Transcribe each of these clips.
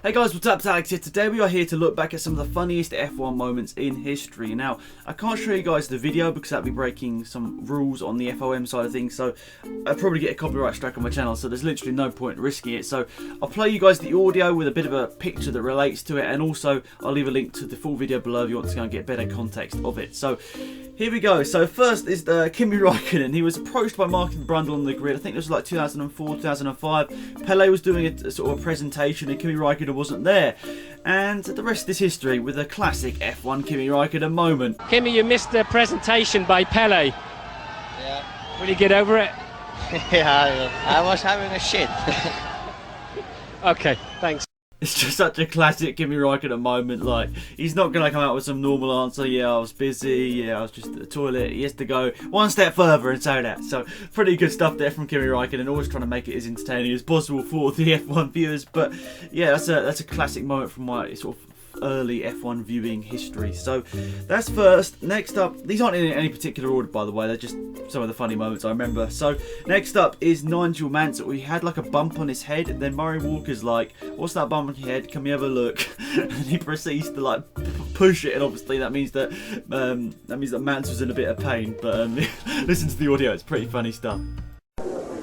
Hey guys, what's up? It's Alex here. Today we are here to look back at some of the funniest F1 moments in history. Now, I can't show you guys the video because that'd be breaking some rules on the FOM side of things, so I'd probably get a copyright strike on my channel, so there's literally no point in risking it. So I'll play you guys the audio with a bit of a picture that relates to it, and also I'll leave a link to the full video below if you want to go and get better context of it. So here we go. So first is Kimi Raikkonen. He was approached by Martin Brundle on the grid. I think it was like 2004, 2005. Pele was doing a sort of presentation and Kimi Raikkonen wasn't there. And the rest is history with a classic F1 Kimi Raikkonen moment. Kimi, you missed the presentation by Pele. Yeah. Will you get over it? Yeah, I was having a shit. Okay, thanks. It's just such a classic Kimi Raikkonen moment. Like, he's not going to come out with some normal answer. Yeah, I was busy. Yeah, I was just at the toilet. He has to go one step further and say that. So, pretty good stuff there from Kimi Raikkonen. Always trying to make it as entertaining as possible for the F1 viewers. But, yeah, that's a classic moment from my sort of early F1 viewing history. So that's first. Next up, these aren't in any particular order, by the way, they're just some of the funny moments I remember. So next up is Nigel Mansell. He had like a bump on his head, and then Murray Walker's like, what's that bump on your head, can we have a look? And he proceeds to like push it, and obviously that means that Mansell's in a bit of pain. But listen to the audio, it's pretty funny stuff.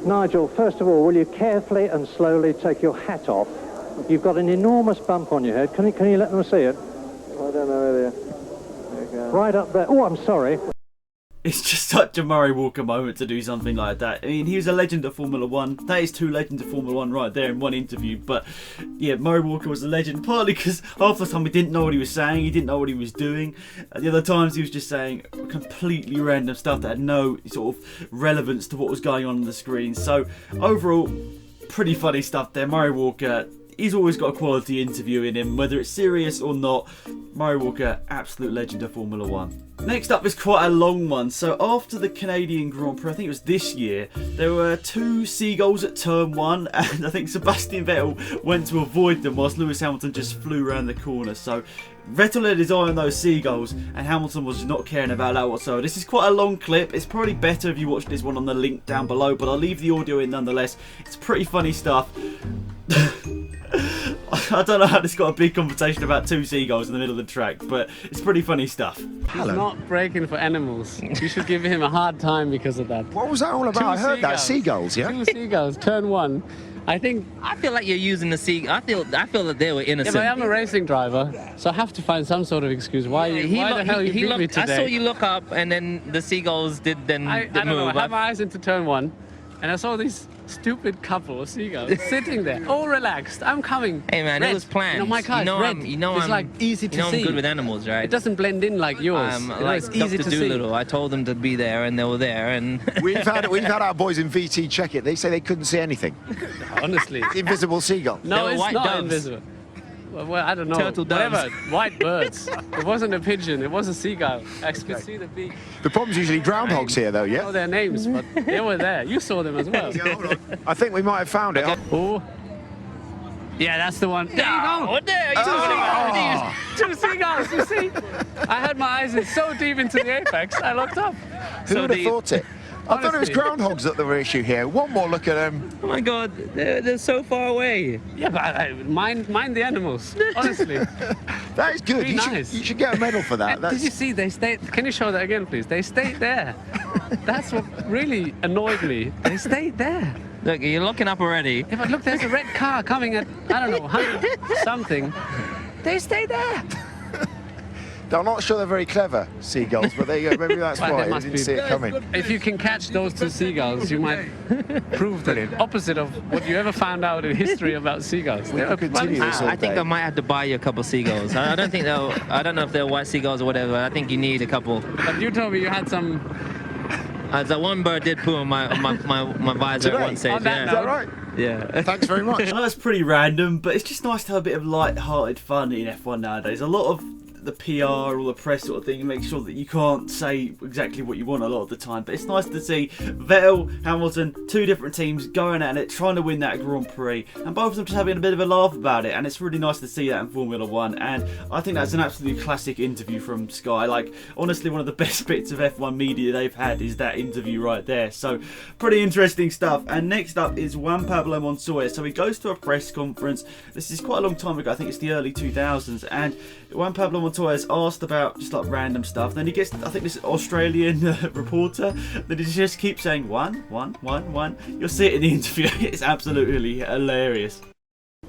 Nigel, first of all, will you carefully and slowly take your hat off? You've got an enormous bump on your head. Can you let them see it? I don't know whether... Right up there. Oh, I'm sorry. It's just such a Murray Walker moment to do something like that. I mean, he was a legend of Formula 1. That is two legends of Formula 1 right there in one interview. But, yeah, Murray Walker was a legend, partly because half the time he didn't know what he was saying, he didn't know what he was doing. At the other times, he was just saying completely random stuff that had no sort of relevance to what was going on the screen. So, overall, pretty funny stuff there. Murray Walker, he's always got a quality interview in him, whether it's serious or not. Murray Walker, absolute legend of Formula 1. Next up is quite a long one. So after the Canadian Grand Prix, I think it was this year, there were two seagulls at turn 1, and I think Sebastian Vettel went to avoid them whilst Lewis Hamilton just flew around the corner. So Vettel had his eye on those seagulls, and Hamilton was not caring about that whatsoever. This is quite a long clip. It's probably better if you watch this one on the link down below, but I'll leave the audio in nonetheless. It's pretty funny stuff. I don't know how this got a big conversation about two seagulls in the middle of the track, but it's pretty funny stuff. He's not breaking for animals. You should give him a hard time because of that. What was that all about? I heard that. Seagulls, yeah? Two seagulls, turn 1. I feel like you're using the sea. I feel that they were innocent. Yeah, but I'm a racing driver, so I have to find some sort of excuse. Why the hell you beat me today? I saw you look up, and then the seagulls did move. I don't know. I had my eyes into turn 1, and I saw these stupid couple of seagulls sitting there, all relaxed. I'm coming. Hey man, red. it was planned. You know, my car is red. It's like easy to see. I'm good with animals, right? It doesn't blend in like yours. Like it's easy Dr. to Doolittle. see. I told them to be there, and they were there. And we've had our boys in VT check it. They say they couldn't see anything. Honestly, invisible seagull. No, it's not doves. Invisible. Well, I don't know. Turtle doves. Whatever. White birds. It wasn't a pigeon. It was a seagull. I could see the beak. The problem's usually groundhogs here, though, yeah? I know their names, but they were there. You saw them as well. Yeah, hold on. I think we might have found it. Oh. Yeah, that's the one. There you go. Oh, there. Two seagulls, you see? I had my eyes in so deep into the apex, I looked up. Who would have thought it? I thought it was groundhogs that were issue here. One more look at them. Oh my God, they're so far away. Yeah, but mind the animals, honestly. That is good. Nice. You should get a medal for that. Did you see they stayed? Can you show that again, please? They stayed there. That's what really annoyed me. They stayed there. Look, you're looking up already. Yeah, but look, there's a red car coming at, I don't know, 100 something. They stayed there. I'm not sure they're very clever, seagulls, but there you go. Maybe that's Well, why. I didn't see it coming. If you can catch those two seagulls, you might prove the opposite of what you ever found out in history about seagulls. We could continue this all I think day. I might have to buy you a couple seagulls. I don't think I don't know if they're white seagulls or whatever. I think you need a couple. But you told me you had some. That one bird did poo on my visor at one stage. On that Is that right? Yeah. Thanks very much. I know that's pretty random, but it's just nice to have a bit of light-hearted fun in F1 nowadays. A lot of the PR or the press sort of thing and make sure that you can't say exactly what you want a lot of the time. But it's nice to see Vettel, Hamilton, two different teams going at it, trying to win that Grand Prix, and both of them just having a bit of a laugh about it. And it's really nice to see that in Formula One. And I think that's an absolutely classic interview from Sky. Like, honestly, one of the best bits of F1 media they've had is that interview right there. So pretty interesting stuff. And next up is Juan Pablo Montoya. So he goes to a press conference. This is quite a long time ago. I think it's the early 2000s. And Juan Pablo Montoya is asked about just like random stuff. Then he gets, I think this Australian reporter, that he just keeps saying one. You'll see it in the interview. It's absolutely hilarious.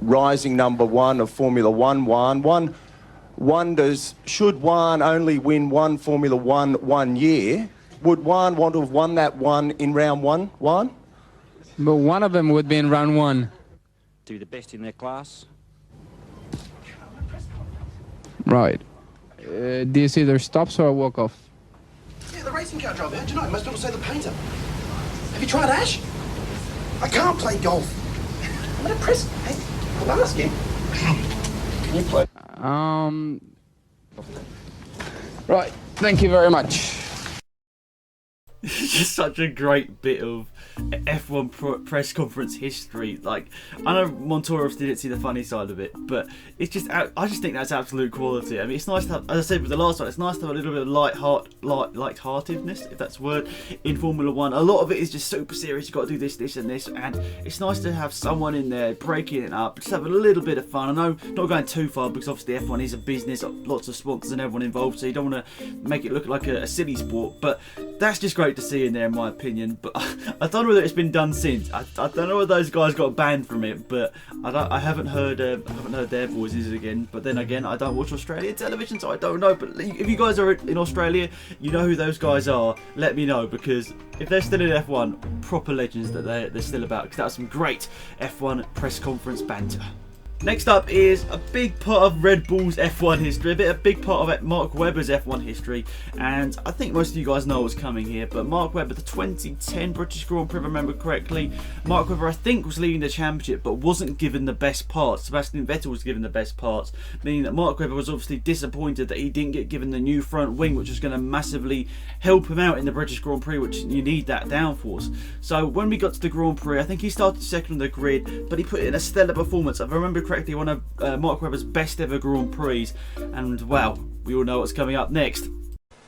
Rising number one of Formula One, Juan wonders, should Juan only win one Formula One year? Would Juan want to have won that one in round one, Juan? But one of them would be in round one. To be the best in their class. Right. Do you see their stops or a walk-off? Yeah, the racing car driver. How'd you know? Most people say the painter. Have you tried Ash? I can't play golf. I'm gonna press. Hey, I'm asking. Can you play? Right. Thank you very much. It's just such a great bit of F1 press conference history. Like, I know Montoya didn't see the funny side of it, but it's just, I just think that's absolute quality. I mean, it's nice to have, as I said with the last one, it's nice to have a little bit of light-heartedness, if that's a word, in Formula One. A lot of it is just super serious. You've got to do this, and this, and it's nice to have someone in there breaking it up, just have a little bit of fun. I know, not going too far, because obviously F1 is a business, lots of sponsors and everyone involved, so you don't want to make it look like a silly sport, but that's just great to see in there, in my opinion. But I don't know whether it's been done since. I don't know whether those guys got banned from it, but I haven't heard their voices again. But then again, I don't watch Australian television, so I don't know. But if you guys are in Australia, you know who those guys are, let me know, because if they're still in F1, proper legends that they're still about, because that's some great F1 press conference banter. Next up is a big part of Red Bull's F1 history, a big part of Mark Webber's F1 history, and I think most of you guys know what's coming here, but Mark Webber, the 2010 British Grand Prix, if I remember correctly, Mark Webber, I think, was leading the championship, but wasn't given the best parts. Sebastian Vettel was given the best parts, meaning that Mark Webber was obviously disappointed that he didn't get given the new front wing, which was going to massively help him out in the British Grand Prix, which you need that downforce. So when we got to the Grand Prix, I think he started second on the grid, but he put in a stellar performance. If I remember correctly, one of Mark Webber's best ever Grand Prix, and wow, we all know what's coming up next.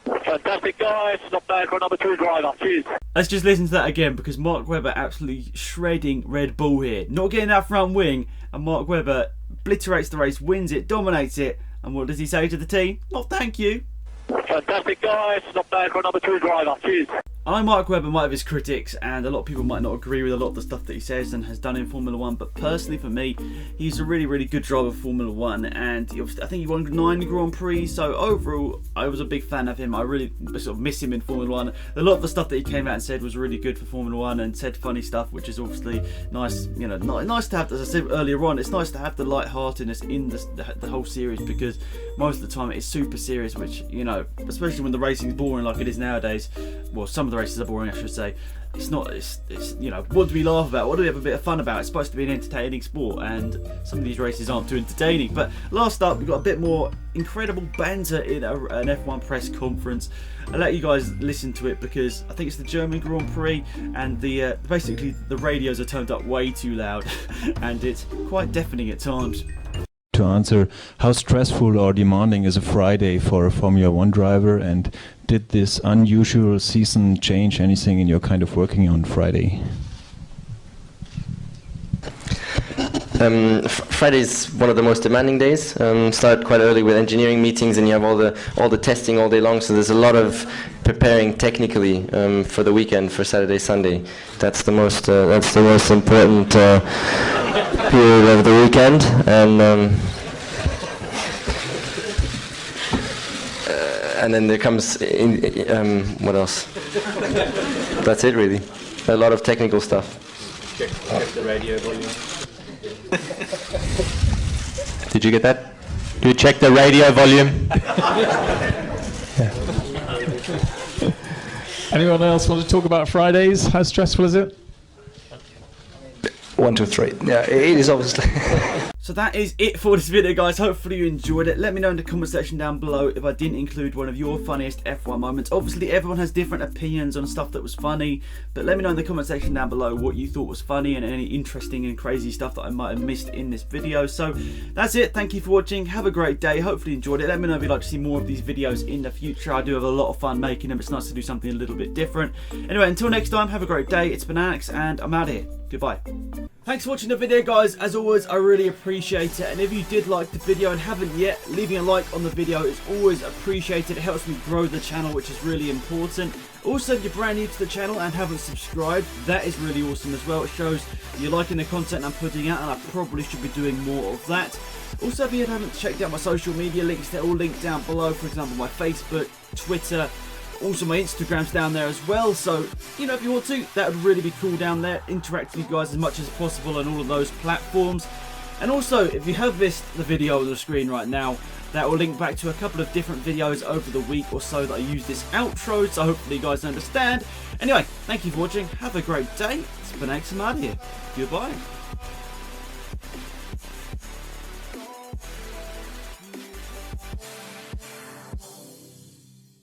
Fantastic, guys. Not bad for a number 2 driver. Cheers. Let's just listen to that again, because Mark Webber absolutely shredding Red Bull here, not getting that front wing, and Mark Webber obliterates the race, wins it, dominates it, and what does he say to the team? Well, thank you. Fantastic, guys. Not bad for a number 2 driver. Cheers. I know Mark Webber might have his critics, and a lot of people might not agree with a lot of the stuff that he says and has done in Formula 1, but personally for me, he's a really, really good driver for Formula 1, and I think he won 9 Grand Prix, so overall, I was a big fan of him. I really sort of miss him in Formula 1. A lot of the stuff that he came out and said was really good for Formula 1, and said funny stuff, which is obviously nice, you know, nice to have, as I said earlier on, it's nice to have the light-heartedness in the whole series, because most of the time it is super serious, which, you know, especially when the racing is boring like it is nowadays. Well, some of the races are boring, I should say. It's not, it's you know, what do we laugh about? What do we have a bit of fun about? It's supposed to be an entertaining sport, and some of these races aren't too entertaining. But last up, we've got a bit more incredible banter in an F1 press conference. I'll let you guys listen to it, because I think it's the German Grand Prix, and basically the radios are turned up way too loud, and it's quite deafening at times. To answer, how stressful or demanding is a Friday for a Formula One driver, and did this unusual season change anything in your kind of working on Friday? Friday is one of the most demanding days. Start quite early with engineering meetings, and you have all the testing all day long. So there's a lot of preparing technically for the weekend, for Saturday, Sunday. That's the most important period of the weekend, and then there comes what else? That's it, really. A lot of technical stuff. Check the radio volume. Did you get that? Do you check the radio volume? Anyone else want to talk about Fridays? How stressful is it? 1, 2, 3. Yeah, it is obviously. So that is it for this video, guys. Hopefully you enjoyed it. Let me know in the comment section down below if I didn't include one of your funniest F1 moments. Obviously everyone has different opinions on stuff that was funny, but let me know in the comment section down below what you thought was funny and any interesting and crazy stuff that I might have missed in this video. So that's it. Thank you for watching. Have a great day. Hopefully you enjoyed it. Let me know if you'd like to see more of these videos in the future. I do have a lot of fun making them. It's nice to do something a little bit different. Anyway, until next time, have a great day. It's been Alex and I'm out of here. Goodbye. Thanks for watching the video, guys. As always, I really appreciate it. And if you did like the video and haven't yet, leaving a like on the video is always appreciated. It helps me grow the channel, which is really important. Also, if you're brand new to the channel and haven't subscribed, that is really awesome as well. It shows you're liking the content I'm putting out, and I probably should be doing more of that. Also, if you haven't checked out my social media links, they're all linked down below. For example, my Facebook, Twitter, also my Instagram's down there as well. So, you know, if you want to, that would really be cool down there. Interact with you guys as much as possible on all of those platforms. And also, if you have missed the video on the screen right now, that will link back to a couple of different videos over the week or so that I use this outro, so hopefully you guys understand. Anyway, thank you for watching. Have a great day. It's been Alex, I'm out of here. Goodbye.